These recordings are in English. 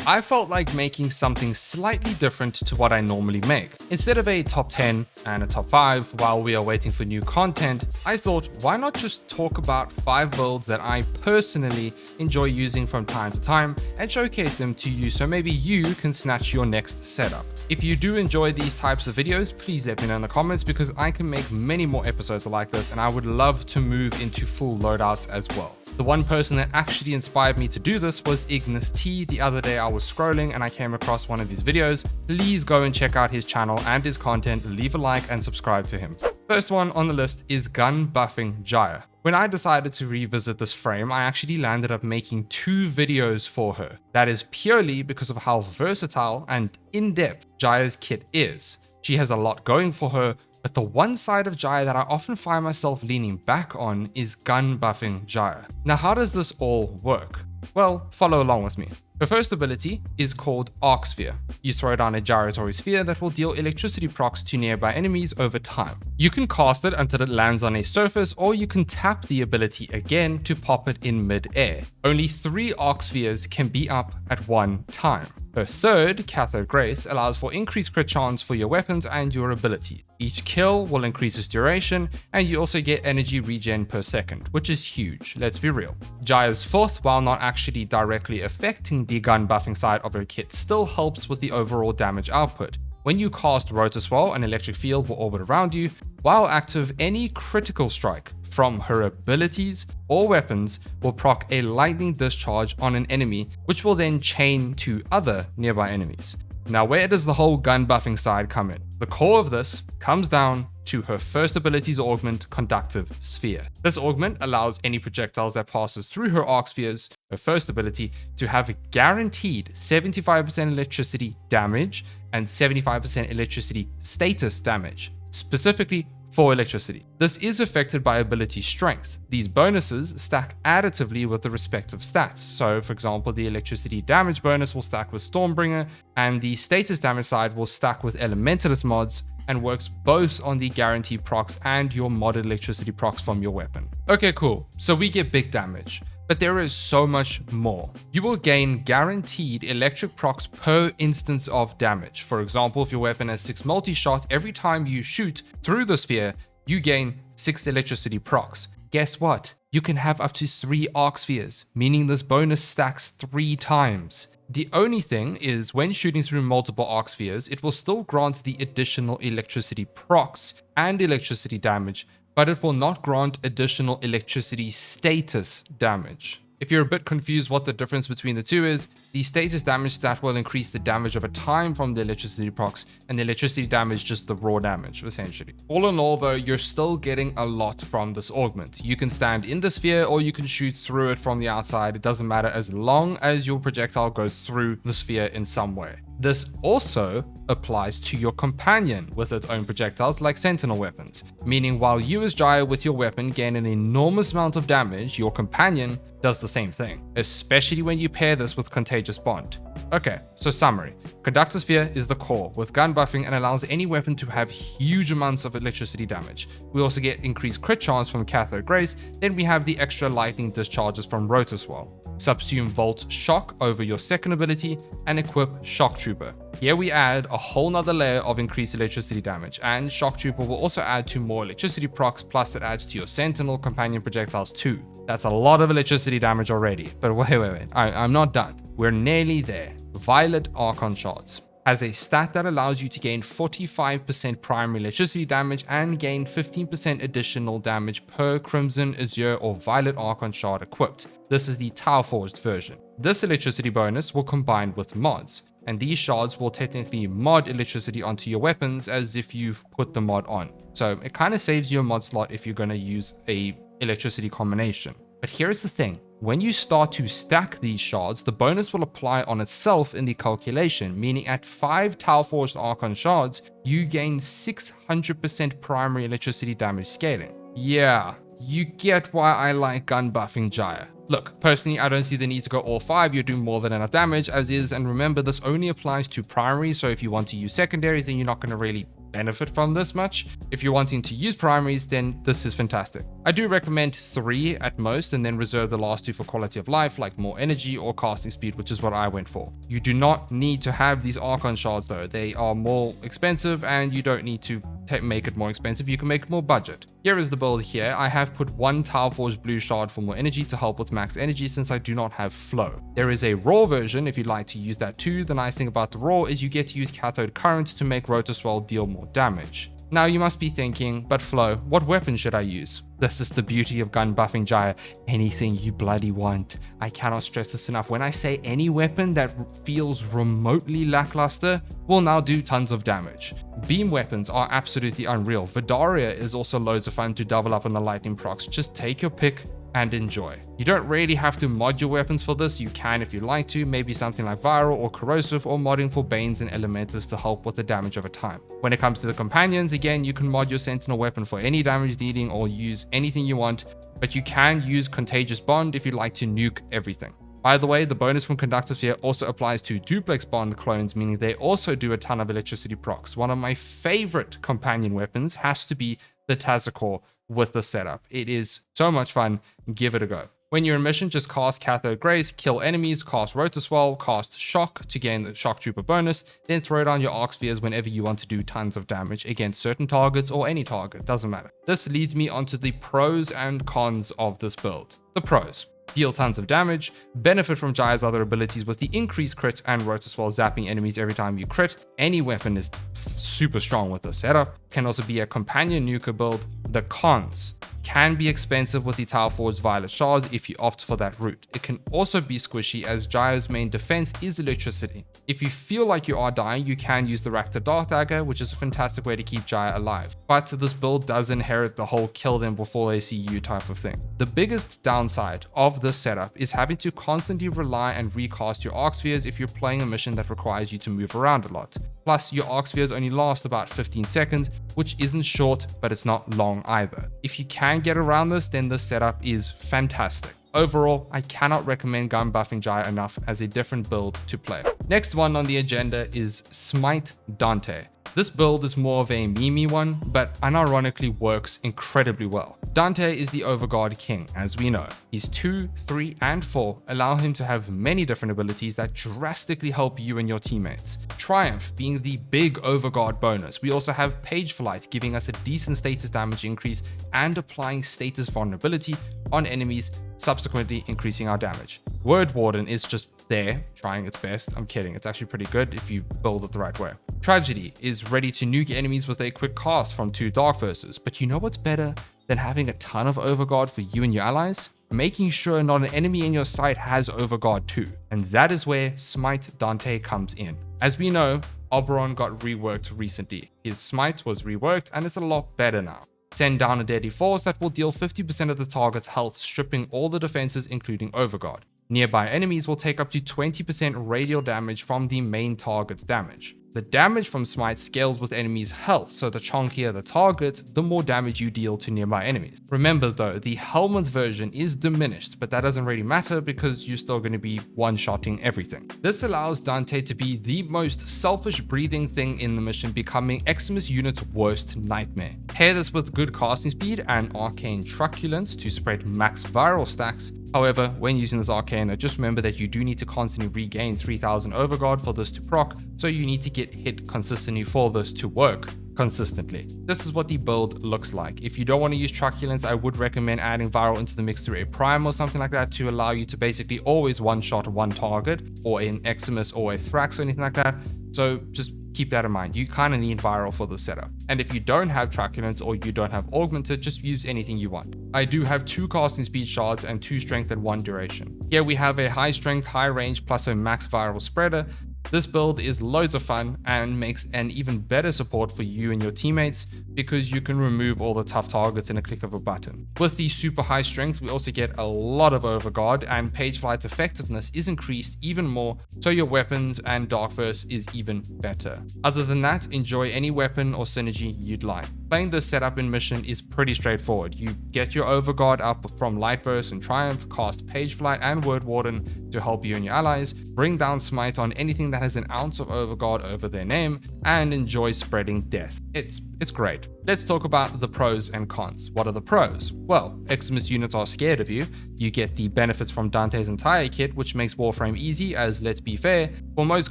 I felt like making something slightly different to what I normally make. Instead of a top 10 and a top 5 while we are waiting for new content, I thought, why not just talk about 5 builds that I personally enjoy using from time to time and showcase them to you so maybe you can snatch your next setup. If you do enjoy these types of videos, please let me know in the comments because I can make many more episodes like this and I would love to move into full loadouts as well. The one person that actually inspired me to do this was Ignis T. The other day I was scrolling and I came across one of his videos. Please go and check out his channel and his content, leave a like and subscribe to him. First one on the list is Buffing Gyre. When I decided to revisit this frame, I actually landed up making 2 videos for her. That is purely because of how versatile and in-depth Gyre's kit is. She has a lot going for her, but the one side of Gyre that I often find myself leaning back on is Buffing Gyre. Now, how does this all work? Well, follow along with me. The first ability is called Arc Sphere. You throw down a gyratory sphere that will deal electricity procs to nearby enemies over time. You can cast it until it lands on a surface, or you can tap the ability again to pop it in mid-air. Only 3 Arc Spheres can be up at one time. Her third, Cathode Grace, allows for increased crit chance for your weapons and your ability. Each kill will increase its duration, and you also get energy regen per second, which is huge, let's be real. Gyre's fourth, while not actually directly affecting the gun buffing side of her kit, still helps with the overall damage output. When you cast Rotor Swirl, an electric field will orbit around you. While active, any critical strike from her abilities or weapons will proc a lightning discharge on an enemy, which will then chain to other nearby enemies. Now, where does the whole gun buffing side come in? The core of this comes down to her first ability's augment, Conductive Sphere. This augment allows any projectiles that passes through her arc spheres, her first ability, to have a guaranteed 75% electricity damage and 75% electricity status damage, specifically for electricity. This is affected by ability strength. These bonuses stack additively with the respective stats. So for example, the electricity damage bonus will stack with Stormbringer, and the status damage side will stack with Elementalist mods, and works both on the guaranteed procs and your modded electricity procs from your weapon. Okay, cool. So we get big damage. But there is so much more. You will gain guaranteed electric procs per instance of damage. For example, if your weapon has 6 multi-shot, every time you shoot through the sphere, you gain 6 electricity procs. Guess what? You can have up to 3 arc spheres, meaning this bonus stacks 3 times. The only thing is, when shooting through multiple arc spheres, it will still grant the additional electricity procs and electricity damage, but it will not grant additional electricity status damage. If you're a bit confused what the difference between the two is, the status damage stat will increase the damage over time from the electricity procs, and the electricity damage just the raw damage, essentially. All in all though, you're still getting a lot from this augment. You can stand in the sphere or you can shoot through it from the outside. It doesn't matter as long as your projectile goes through the sphere in some way. This also applies to your companion with its own projectiles like sentinel weapons, meaning while you as Gyre with your weapon gain an enormous amount of damage, your companion does the same thing, especially when you pair this with Contagious Bond. Okay, so summary. Conductor Sphere is the core with gun buffing and allows any weapon to have huge amounts of electricity damage. We also get increased crit chance from Cathode Grace, then we have the extra lightning discharges from Rotor Swirl. Subsume Volt Shock over your second ability, and equip Shock Trooper. Here we add a whole nother layer of increased electricity damage, and Shock Trooper will also add to more electricity procs, plus it adds to your Sentinel companion projectiles too. That's a lot of electricity damage already, but wait, I'm not done. We're nearly there. Violet Archon Shards has a stat that allows you to gain 45% primary electricity damage and gain 15% additional damage per Crimson, Azure, or Violet Archon Shard equipped. This is the Tau Forged version. This electricity bonus will combine with mods, and these shards will technically mod electricity onto your weapons as if you've put the mod on. So it kind of saves you a mod slot if you're going to use a electricity combination. But here's the thing. When you start to stack these shards, the bonus will apply on itself in the calculation, meaning at 5 Tau Forged Archon shards, you gain 600% primary electricity damage scaling. Yeah, you get why I like Buffing Gyre. Look, personally, I don't see the need to go all 5. You're doing more than enough damage as is, and remember, this only applies to primary, so if you want to use secondaries, then you're not going to really benefit from this much. If you're wanting to use primaries, then this is fantastic. I do recommend 3 at most, and then reserve the last 2 for quality of life, like more energy or casting speed, which is what I went for. You do not need to have these Archgun shards though. They are more expensive, and you don't need to make it more expensive. You can make it more budget. Here is the build here. I have put 1 Tileforge blue shard for more energy to help with max energy, since I do not have flow. There is a raw version if you'd like to use that too. The nice thing about the raw is you get to use cathode current to make rotor swell deal more damage. Now you must be thinking, but Flo, what weapon should I use? This is the beauty of gun buffing gyre. Anything you bloody want. I cannot stress this enough. When I say any weapon that feels remotely lackluster will now do tons of damage. Beam weapons are absolutely unreal. Vidaria is also loads of fun to double up on the lightning procs. Just take your pick and enjoy. You don't really have to mod your weapons for this. You can if you like to, maybe something like viral or corrosive, or modding for banes and elementals to help with the damage over time. When it comes to the companions, again, you can mod your sentinel weapon for any damage dealing or use anything you want, but you can use contagious bond if you like to nuke everything. By the way, the bonus from Conductive Sphere also applies to duplex bond clones, meaning they also do a ton of electricity procs. One of my favorite companion weapons has to be the Tazakor with the setup. It is so much fun. Give it a go. When you're in mission, just cast Cathode Grace, kill enemies, cast Rotor Swell, cast Shock to gain the Shock Trooper bonus, then throw down your Arc Spheres whenever you want to do tons of damage against certain targets or any target, doesn't matter. This leads me onto the pros and cons of this build. The pros: deal tons of damage, benefit from Gyre's other abilities with the increased crit and Rotor Swell zapping enemies every time you crit. Any weapon is super strong with this setup. Can also be a companion nuker build. The cons: can be expensive with the Tileforged Violet Shards if you opt for that route. It can also be squishy as Gyre's main defense is electricity. If you feel like you are dying, you can use the Rakta Dark Dagger, which is a fantastic way to keep Gyre alive. But this build does inherit the whole kill them before they see you type of thing. The biggest downside of this setup is having to constantly rely and recast your Arc Spheres if you're playing a mission that requires you to move around a lot. Plus, your Arc Spheres only last about 15 seconds, which isn't short, but it's not long either. If you can get around this, then this setup is fantastic. Overall, I cannot recommend gun buffing Gyre enough as a different build to play. Next one on the agenda is Smite Dante. This build is more of a meme one, but unironically works incredibly well. Dante is the Overguard King, as we know. His 2, 3, and 4 allow him to have many different abilities that drastically help you and your teammates. Triumph being the big Overguard bonus. We also have Page Flight giving us a decent status damage increase and applying status vulnerability on enemies, subsequently increasing our damage. Word Warden is just there, trying its best. I'm kidding, it's actually pretty good if you build it the right way. Tragedy is ready to nuke enemies with a quick cast from 2 Dark Verses, but you know what's better than having a ton of Overguard for you and your allies? Making sure not an enemy in your sight has Overguard too. And that is where Smite Dante comes in. As we know, Oberon got reworked recently. His Smite was reworked and it's a lot better now. Send down a deadly force that will deal 50% of the target's health, stripping all the defenses including Overguard. Nearby enemies will take up to 20% radial damage from the main target's damage. The damage from Smite scales with enemies' health, so the chunkier the target, the more damage you deal to nearby enemies. Remember though, the helmet version is diminished, but that doesn't really matter because you're still going to be one-shotting everything. This allows Dante to be the most selfish breathing thing in the mission, becoming Eximus unit's worst nightmare. Pair this with good casting speed and arcane truculence to spread max viral stacks. However, when using this arcane, just remember that you do need to constantly regain 3000 Overguard for this to proc, so you need to get hit consistently for this to work consistently. This is what the build looks like. If you don't want to use truculence, I would recommend adding viral into the mix through a prime or something like that to allow you to basically always one-shot one target, or in Eximus or a Thrax or anything like that. So just keep that in mind. You kind of need viral for this setup. And if you don't have truculence or you don't have augmented, just use anything you want. I do have 2 casting speed shards and 2 strength and 1 duration. Here we have a high strength, high range plus a max viral spreader. This build is loads of fun and makes an even better support for you and your teammates because you can remove all the tough targets in a click of a button. With the super high strength, we also get a lot of Overguard, and Page Flight's effectiveness is increased even more, so your weapons and Dark Verse is even better. Other than that, enjoy any weapon or synergy you'd like. Playing this setup in mission is pretty straightforward. You get your Overguard up from Light Verse and Triumph, cast Page Flight and Word Warden to help you and your allies, bring down Smite on anything that has an ounce of overguard over their name and enjoys spreading death. It's great. Let's talk about the pros and cons. What are the pros? Well, Xmas units are scared of you. You get the benefits from Dante's entire kit, which makes Warframe easy, as let's be fair, for most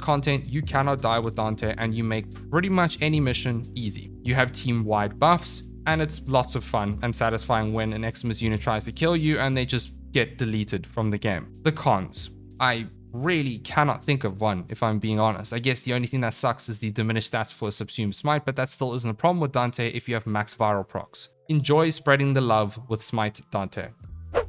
content, you cannot die with Dante and you make pretty much any mission easy. You have team-wide buffs, and it's lots of fun and satisfying when an Xmas unit tries to kill you and they just get deleted from the game. The cons. I really cannot think of one, if I'm being honest. I guess the only thing that sucks is the diminished stats for a subsumed smite, but that still isn't a problem with Dante if you have max viral procs. Enjoy spreading the love with Smite Dante.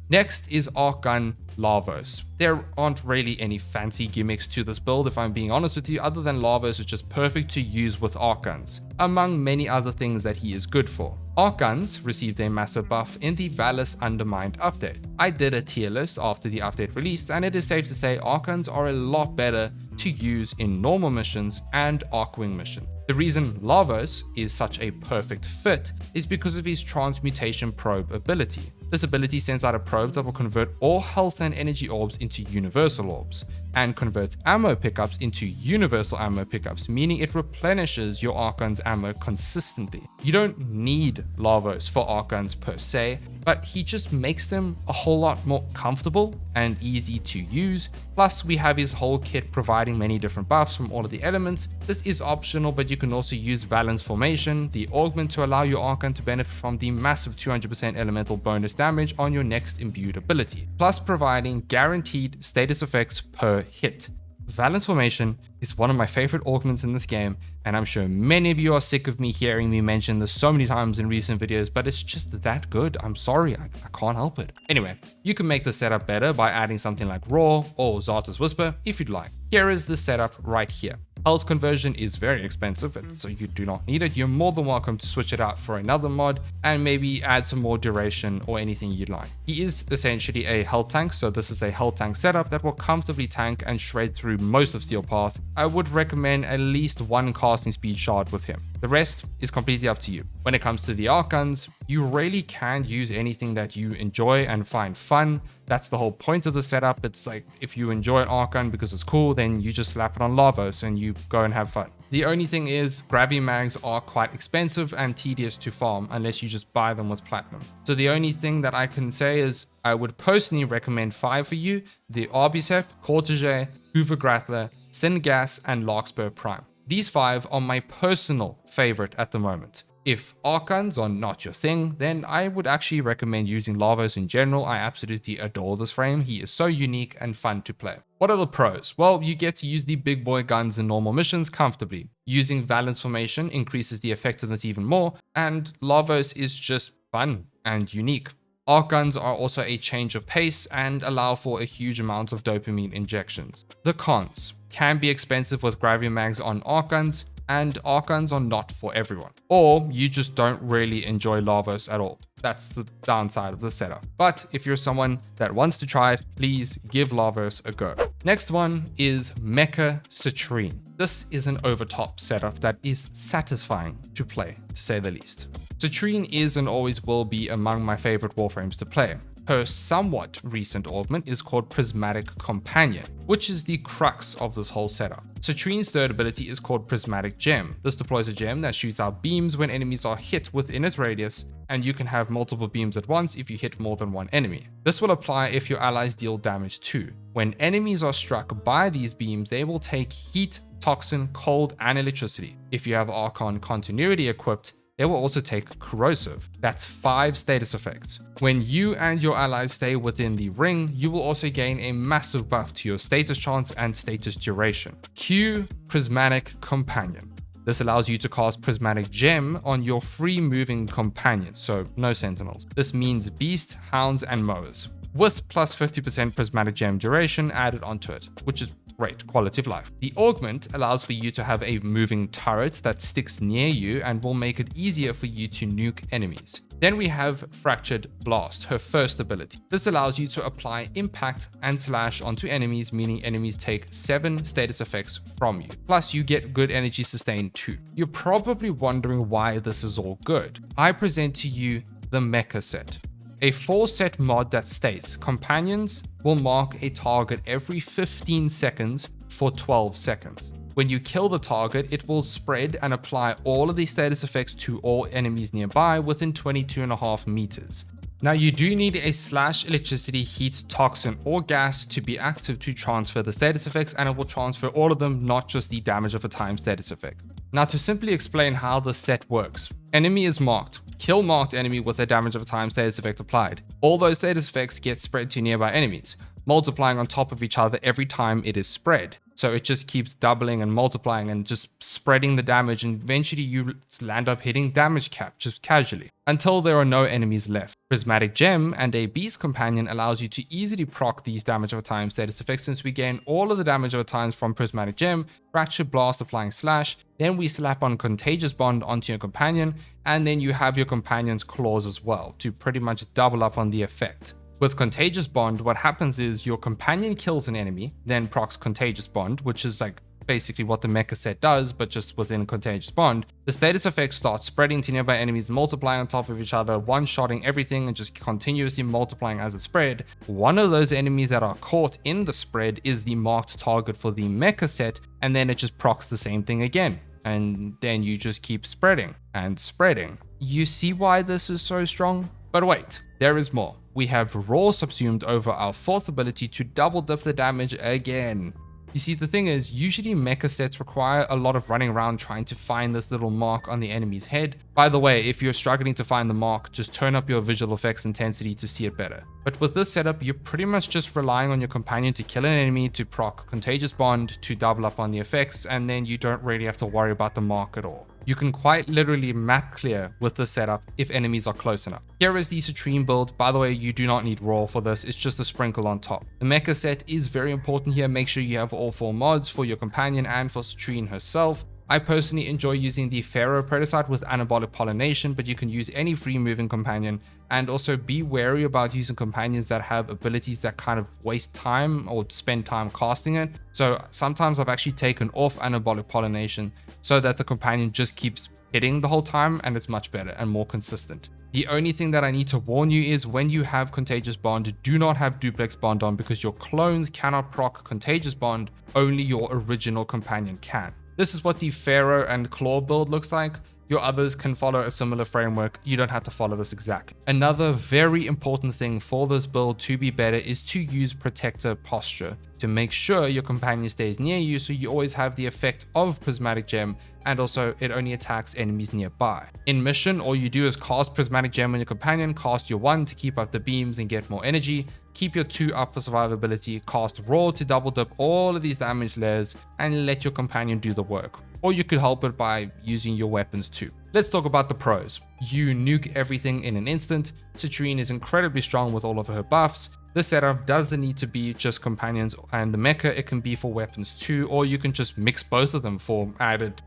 Next is Archgun Lavos. There aren't really any fancy gimmicks to this build, if I'm being honest with you, other than Lavos is just perfect to use with Archguns, among many other things that he is good for. Archguns received a massive buff in the Valis Undermined update. I did a tier list after the update released, and it is safe to say Archguns are a lot better to use in normal missions and Archwing missions. The reason Lavos is such a perfect fit is because of his Transmutation Probe ability. This ability sends out a probe that will convert all health and energy orbs into universal orbs, and converts ammo pickups into universal ammo pickups, meaning it replenishes your Archgun's ammo consistently. You don't need Lavos for Archguns per se, but he just makes them a whole lot more comfortable and easy to use. Plus, we have his whole kit providing many different buffs from all of the elements. This is optional, but you can also use Valence Formation, the augment, to allow your Archgun to benefit from the massive 200% elemental bonus damage on your next imbued ability, plus providing guaranteed status effects per hit. Valence Formation is one of my favorite augments in this game, and I'm sure many of you are sick of me hearing me mention this so many times in recent videos, but it's just that good. I'm sorry, I can't help it. Anyway, you can make the setup better by adding something like Roar or Zarta's Whisper if you'd like. Here is the setup right here. Health conversion is very expensive, so you do not need it. You're more than welcome to switch it out for another mod and maybe add some more duration or anything you'd like. He is essentially a health tank, so this is a health tank setup that will comfortably tank and shred through most of Steel Path. I would recommend at least one casting speed shard with him. The rest is completely up to you. When it comes to the Archguns, you really can use anything that you enjoy and find fun. That's the whole point of the setup. It's like, if you enjoy an Archgun because it's cool, then you just slap it on Lavos and you go and have fun. The only thing is, gravity mags are quite expensive and tedious to farm unless you just buy them with platinum. So the only thing that I can say is, I would personally recommend 5 for you: the Arbicep, Cortege, Hoover Grattler, Syngas, and Larkspur Prime. These 5 are my personal favorite at the moment. If Archguns are not your thing, then I would actually recommend using Lavos in general. I absolutely adore this frame. He is so unique and fun to play. What are the pros? Well, you get to use the big boy guns in normal missions comfortably. Using Valence Formation increases the effectiveness even more, and Lavos is just fun and unique. Archguns are also a change of pace and allow for a huge amount of dopamine injections. The cons: can be expensive with gravity mags on Archguns, and Archguns are not for everyone. Or you just don't really enjoy Lavos at all. That's the downside of the setup. But if you're someone that wants to try it, please give Lavos a go. Next one is Mecha Citrine. This is an overtop setup that is satisfying to play, to say the least. Citrine is and always will be among my favorite Warframes to play. Her somewhat recent augment is called Prismatic Companion, which is the crux of this whole setup. Citrine's third ability is called Prismatic Gem. This deploys a gem that shoots out beams when enemies are hit within its radius, and you can have multiple beams at once if you hit more than one enemy. This will apply if your allies deal damage too. When enemies are struck by these beams, they will take heat, toxin, cold, and electricity. If you have Archon Continuity equipped, they will also take corrosive. That's 5 status effects. When you and your allies stay within the ring, you will also gain a massive buff to your status chance and status duration. Q Prismatic Companion. This allows you to cast Prismatic Gem on your free moving companions, so no sentinels. This means beast, hounds, and mowers, with plus 50% Prismatic Gem duration added onto it, which is great quality of life. The augment allows for you to have a moving turret that sticks near you and will make it easier for you to nuke enemies. Then we have Fractured Blast, her first ability. This allows you to apply impact and slash onto enemies, meaning enemies take 7 status effects from you. Plus you get good energy sustain too. You're probably wondering why this is all good. I present to you the Mecha Set. A 4-set mod that states companions will mark a target every 15 seconds for 12 seconds. When you kill the target, it will spread and apply all of these status effects to all enemies nearby within 22.5 meters. Now you do need a slash electricity, heat, toxin, or gas to be active to transfer the status effects, and it will transfer all of them, not just the damage of a time status effect. Now to simply explain how the set works, enemy is marked. Kill marked enemy with a damage of a time status effect applied. All those status effects get spread to nearby enemies, multiplying on top of each other every time it is spread. So it just keeps doubling and multiplying and just spreading the damage, and eventually you land up hitting damage cap just casually until there are no enemies left. Prismatic Gem and a Beast Companion allows you to easily proc these damage over time status effects, since we gain all of the damage over times from Prismatic Gem, Fractured Blast applying slash, then we slap on Contagious Bond onto your companion, and then you have your companion's claws as well to pretty much double up on the effect. With Contagious Bond, what happens is your companion kills an enemy, then procs Contagious Bond, which is like basically what the Mecha Set does, but just within Contagious Bond. The status effects start spreading to nearby enemies, multiplying on top of each other, one-shotting everything and just continuously multiplying as it spread. One of those enemies that are caught in the spread is the marked target for the Mecha Set, and then it just procs the same thing again. And then you just keep spreading and spreading. You see why this is so strong? But wait, there is more. We have Raw subsumed over our fourth ability to double dip the damage again. You see, the thing is, usually mecha sets require a lot of running around trying to find this little mark on the enemy's head. By the way, if you're struggling to find the mark, just turn up your visual effects intensity to see it better. But with this setup, you're pretty much just relying on your companion to kill an enemy, to proc Contagious Bond, to double up on the effects, and then you don't really have to worry about the mark at all. You can quite literally map clear with this setup if enemies are close enough. Here is the Citrine build. By the way, you do not need Raw for this, it's just a sprinkle on top. The Mecha Set is very important here. Make sure you have all 4 mods for your companion and for Citrine herself. I personally enjoy using the Pharaoh Predicite with Anabolic Pollination, but you can use any free moving companion, and also be wary about using companions that have abilities that kind of waste time or spend time casting it. So sometimes I've actually taken off Anabolic Pollination so that the companion just keeps hitting the whole time, and it's much better and more consistent. The only thing that I need to warn you is when you have Contagious Bond, do not have Duplex Bond on, because your clones cannot proc Contagious Bond, only your original companion can. This is what the Pharaoh and Claw build looks like. Your others can follow a similar framework. You don't have to follow this exactly. Another very important thing for this build to be better is to use Protector Posture to make sure your companion stays near you, so you always have the effect of Prismatic Gem, and also it only attacks enemies nearby. In mission, all you do is cast Prismatic Gem on your companion, cast your 1 to keep up the beams and get more energy, keep your 2 up for survivability, cast Raw to double dip all of these damage layers, and let your companion do the work. Or you could help it by using your weapons too. Let's talk about the pros. You nuke everything in an instant. Citrine is incredibly strong with all of her buffs. This setup doesn't need to be just companions and the mecha, it can be for weapons too, or you can just mix both of them for added,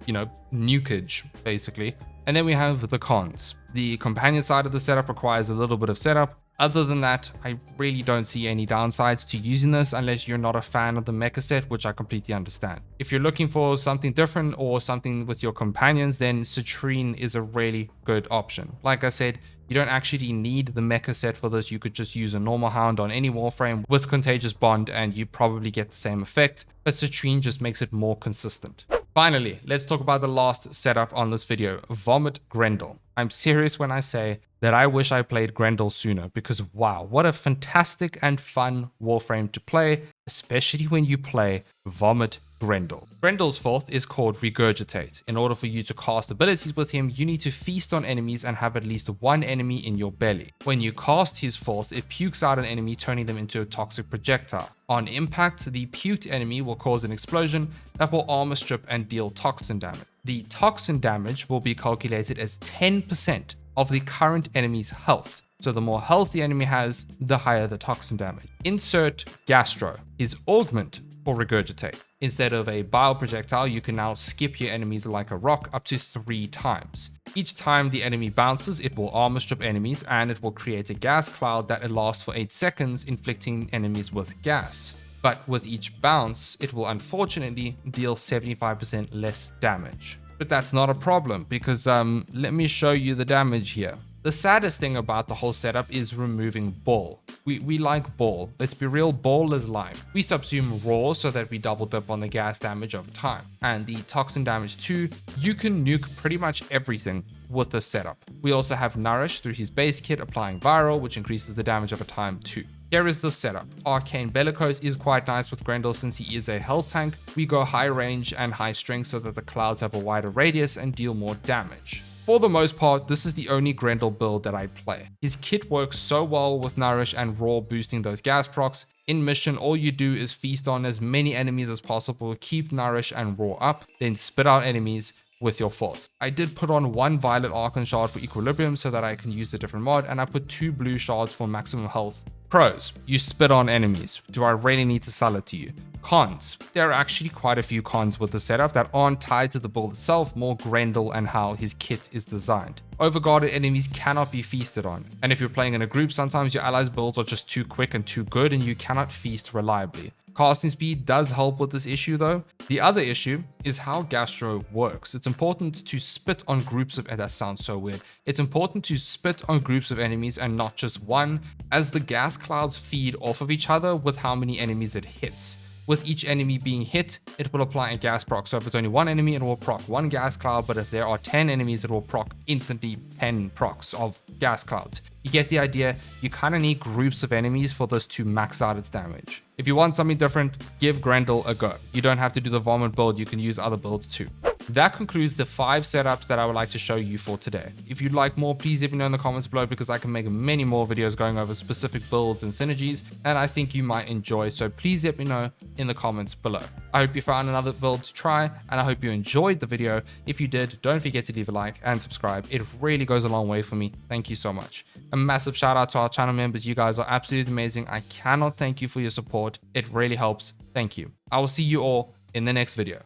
nukage, basically. And then we have the cons. The companion side of the setup requires a little bit of setup. Other than that, I really don't see any downsides to using this unless you're not a fan of the Mecha Set, which I completely understand. If you're looking for something different or something with your companions, then Citrine is a really good option. Like I said, you don't actually need the Mecha Set for this. You could just use a normal Hound on any Warframe with Contagious Bond and you probably get the same effect, but Citrine just makes it more consistent. Finally, let's talk about the last setup on this video, Vomit Grendel. I'm serious when I say that I wish I played Grendel sooner, because wow, what a fantastic and fun Warframe to play, especially when you play Vomit Grendel. Grendel's fourth is called Regurgitate. In order for you to cast abilities with him, you need to feast on enemies and have at least 1 enemy in your belly. When you cast his fourth, it pukes out an enemy, turning them into a toxic projectile. On impact, the puked enemy will cause an explosion that will armor strip and deal toxin damage. The toxin damage will be calculated as 10% of the current enemy's health. So the more health the enemy has, the higher the toxin damage. Insert Gastro, his augment for Regurgitate. Instead of a bile projectile, you can now skip your enemies like a rock up to 3 times. Each time the enemy bounces, it will armor strip enemies, and it will create a gas cloud that lasts for 8 seconds, inflicting enemies with gas. But with each bounce, it will unfortunately deal 75% less damage. But that's not a problem, because let me show you the damage here. The saddest thing about the whole setup is removing ball. We like ball. Let's be real, ball is life. We subsume raw so that we double dip on the gas damage over time. And the toxin damage too, you can nuke pretty much everything with this setup. We also have Nourish through his base kit applying viral, which increases the damage over time too. Here is the setup. Arcane Bellicose is quite nice with Grendel since he is a health tank. We go high range and high strength so that the clouds have a wider radius and deal more damage. For the most part, this is the only Grendel build that I play. His kit works so well with Nourish and Raw boosting those gas procs. In mission, all you do is feast on as many enemies as possible, keep Nourish and Raw up, then spit out enemies with your force. I did put on one violet Archon shard for equilibrium so that I can use the different mod, and I put 2 blue shards for maximum health. Pros, you spit on enemies. Do I really need to sell it to you? Cons, there are actually quite a few cons with the setup that aren't tied to the build itself, more Grendel and how his kit is designed. Overguarded enemies cannot be feasted on, and if you're playing in a group, sometimes your allies' builds are just too quick and too good and you cannot feast reliably. Casting speed does help with this issue though. The other issue is how Gastro works. It's important to spit on groups of, that sounds so weird. It's important to spit on groups of enemies and not just one, as the gas clouds feed off of each other with how many enemies it hits. With each enemy being hit, it will apply a gas proc. So if it's only one enemy, it will proc one gas cloud, but if there are 10 enemies, it will proc instantly 10 procs of gas clouds. You get the idea, you kind of need groups of enemies for this to max out its damage. If you want something different, give Grendel a go. You don't have to do the vomit build, you can use other builds too. That concludes the 5 setups that I would like to show you for today. If you'd like more, please let me know in the comments below because I can make many more videos going over specific builds and synergies, and I think you might enjoy, so please let me know in the comments below. I hope you found another build to try, and I hope you enjoyed the video. If you did, don't forget to leave a like and subscribe. It really goes a long way for me. Thank you so much. A massive shout out to our channel members. You guys are absolutely amazing. I cannot thank you for your support. It really helps. Thank you. I will see you all in the next video.